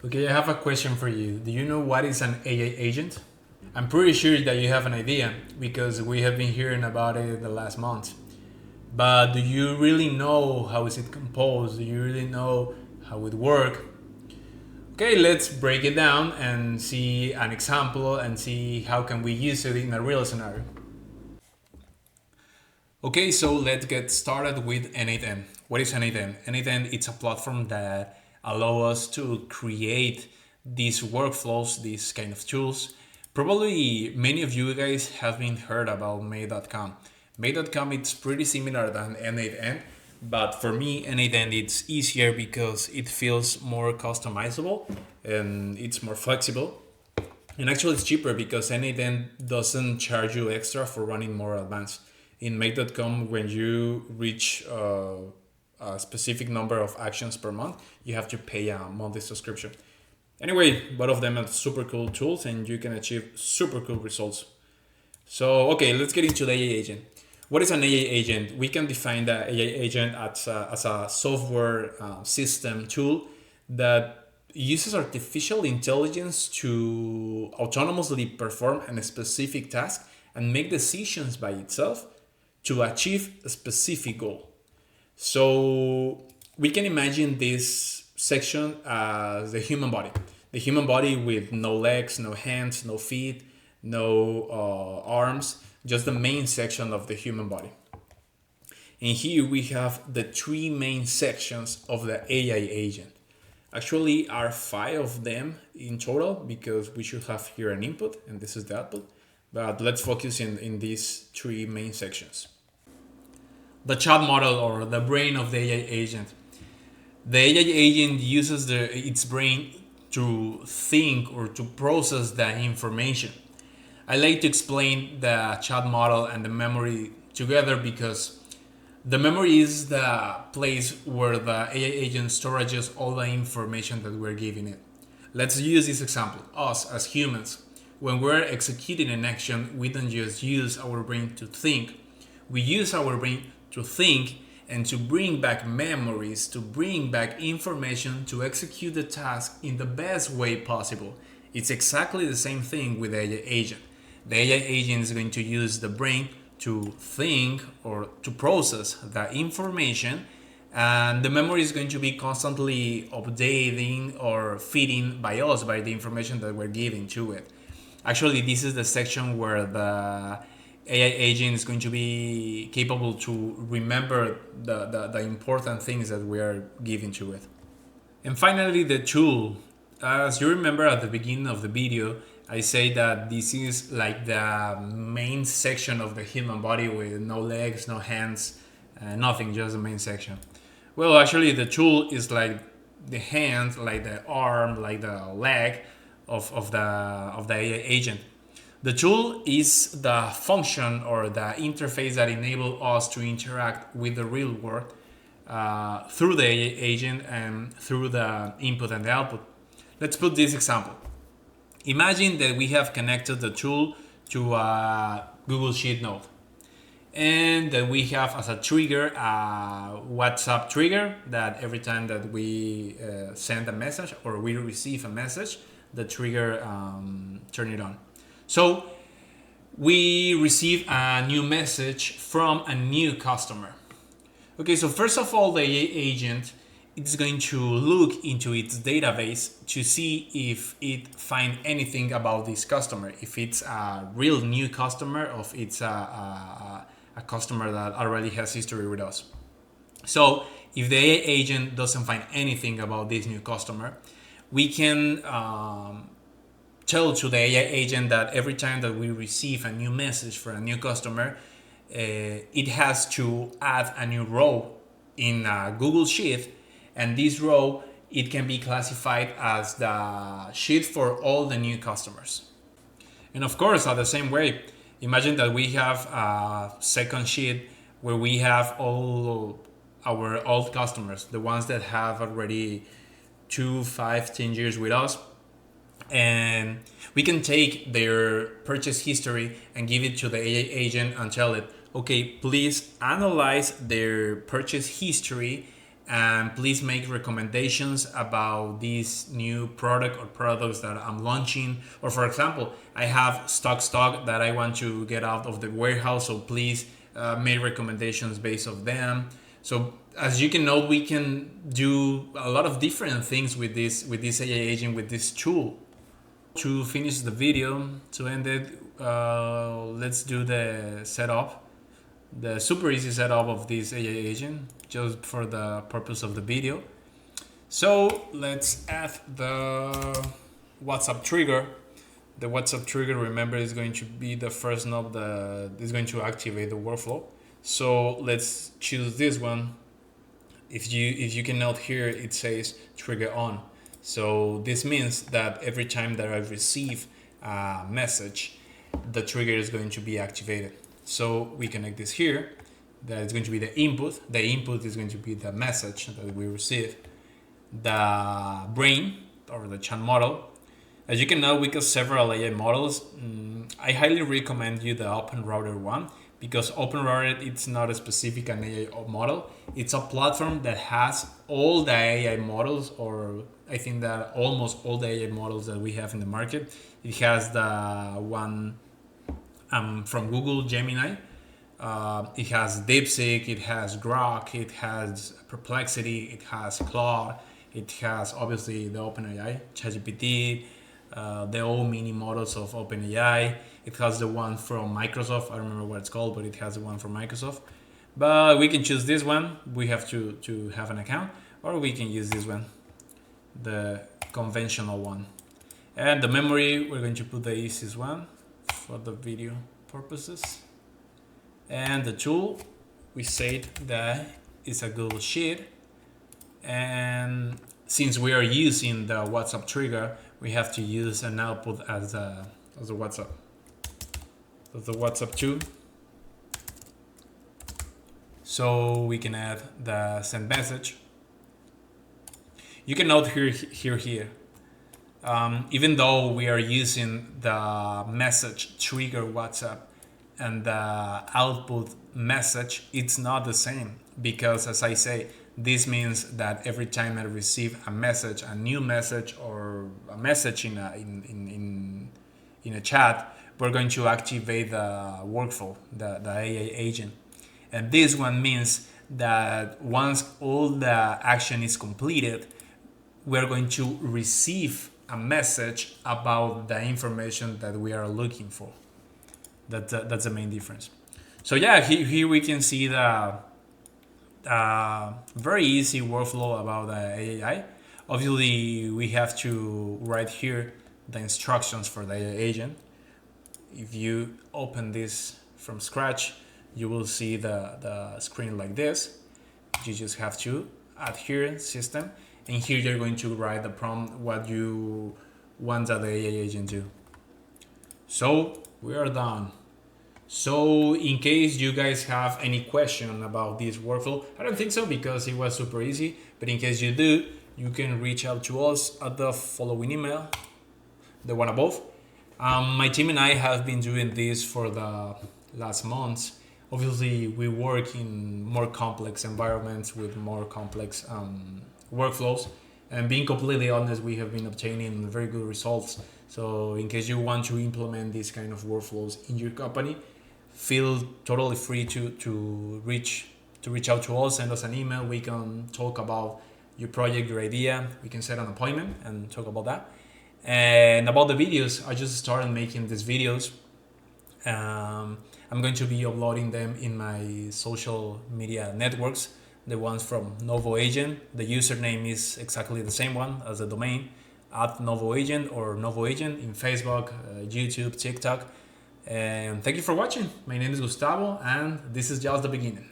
Okay, I have a question for you. Do you know what is an AI agent? I'm pretty sure that you have an idea because we have been hearing about it the last month. But do you really know how is it composed? Do you really know how it works? Okay, let's break it down and see an example and see how can we use it in a real scenario. Okay, so let's get started with N8N. What is N8N? N8N it's a platform that allow us to create these workflows, these kind of tools. Probably many of you guys have been heard about May.com. May.com it's pretty similar than N8N, but for me N8N it's easier because it feels more customizable and it's more flexible. And actually, it's cheaper because N8N doesn't charge you extra for running more advanced. In Make.com, when you reach a specific number of actions per month, you have to pay a monthly subscription. Anyway, both of them are super cool tools and you can achieve super cool results. So, okay, let's get into the AI agent. What is an AI agent? We can define the AI agent as a software system tool that uses artificial intelligence to autonomously perform a specific task and make decisions by itself to achieve a specific goal. So we can imagine this section as the human body. The human body with no legs, no hands, no feet, no arms, just the main section of the human body. And here we have the three main sections of the AI agent. Actually, are five of them in total because we should have here an input and this is the output. But let's focus in these three main sections. The chat model or the brain of the AI agent. The AI agent uses its brain to think or to process the information. I like to explain the chat model and the memory together because the memory is the place where the AI agent storages all the information that we're giving it. Let's use this example. Us as humans, when we're executing an action, we don't just use our brain to think. We use our brain to think and to bring back memories, to bring back information to execute the task in the best way possible. It's exactly the same thing with the AI agent. The AI agent is going to use the brain to think or to process the information, and the memory is going to be constantly updating or feeding by us by the information that we're giving to it. Actually, this is the section where the AI agent is going to be capable to remember the important things that we are giving to it. And finally, the tool. As you remember at the beginning of the video, I say that this is like the main section of the human body with no legs, no hands, nothing, just the main section. Well, actually, the tool is like the hand, like the arm, like the leg of the AI agent. The tool is the function or the interface that enable us to interact with the real world through the AI agent and through the input and the output. Let's put this example. Imagine that we have connected the tool to a Google Sheet node and that we have as a trigger a WhatsApp trigger that every time that we send a message or we receive a message, the trigger turn it on. So we receive a new message from a new customer. Okay, so first of all, the agent it's going to look into its database to see if it find anything about this customer, if it's a real new customer or if it's a customer that already has history with us. So if the AI agent doesn't find anything about this new customer, we can tell to the AI agent that every time that we receive a new message for a new customer, it has to add a new row in Google Sheet, and this row it can be classified as the sheet for all the new customers. And of course, at the same way, imagine that we have a second sheet where we have all our old customers, the ones that have already 2, 5, 10 years with us, and we can take their purchase history and give it to the AI agent and tell it, okay, please analyze their purchase history and please make recommendations about this new product or products that I'm launching. Or for example, I have stock that I want to get out of the warehouse, so please make recommendations based on them. So as you can know, we can do a lot of different things with this AI agent, with this tool. To finish the video, to end it, let's do the setup, the super easy setup of this AI agent, just for the purpose of the video. So let's add the WhatsApp trigger. The WhatsApp trigger, remember, is going to be the first knob that is going to activate the workflow. So let's choose this one. If you can note here, it says trigger on. So this means that every time that I receive a message, the trigger is going to be activated. So we connect this here. That is going to be the input. The input is going to be the message that we receive. The brain, or the chat model. As you can know, we got several AI models. I highly recommend you the OpenRouter one, because OpenRouter, it's not a specific an AI model. It's a platform that has all the AI models, or I think that almost all the AI models that we have in the market. It has the one from Google, Gemini. It has DeepSeek, it has Grok, it has Perplexity, it has Claude, it has obviously the OpenAI, ChatGPT, the all mini models of OpenAI. It has the one from Microsoft. I don't remember what it's called, but it has the one from Microsoft. But we can choose this one. We have to have an account, or we can use this one, the conventional one. And the memory, we're going to put the easiest one for the video purposes. And the tool, we said that it's a Google Sheet. And since we are using the WhatsApp trigger, we have to use an output as a WhatsApp. So the WhatsApp 2. So we can add the send message. You can note here. Even though we are using the message trigger WhatsApp and the output message, it's not the same, because as I say, this means that every time I receive a message, a new message, or a message in a chat, we're going to activate the workflow, the AI agent. And this one means that once all the action is completed, we're going to receive a message about the information that we are looking for. That's the main difference. So yeah, here we can see the very easy workflow about the AI. Obviously, we have to write here the instructions for the AI agent. If you open this from scratch, you will see the screen like this. You just have to add here system, and here you're going to write the prompt, what you want that the AI agent do. So we are done. So in case you guys have any question about this workflow, I don't think so, because it was super easy, but in case you do, you can reach out to us at the following email, the one above. My team and I have been doing this for the last months. Obviously, we work in more complex environments with more complex workflows, and being completely honest, we have been obtaining very good results. So in case you want to implement these kind of workflows in your company, feel totally free to reach out to us, send us an email. We can talk about your project, your idea. We can set an appointment and talk about that. And about the videos, I just started making these videos. I'm going to be uploading them in my social media networks, the ones from Novo Agent. The username is exactly the same one as the domain, at Novo Agent or Novo Agent in Facebook, YouTube, TikTok. And thank you for watching. My name is Gustavo, and this is just the beginning.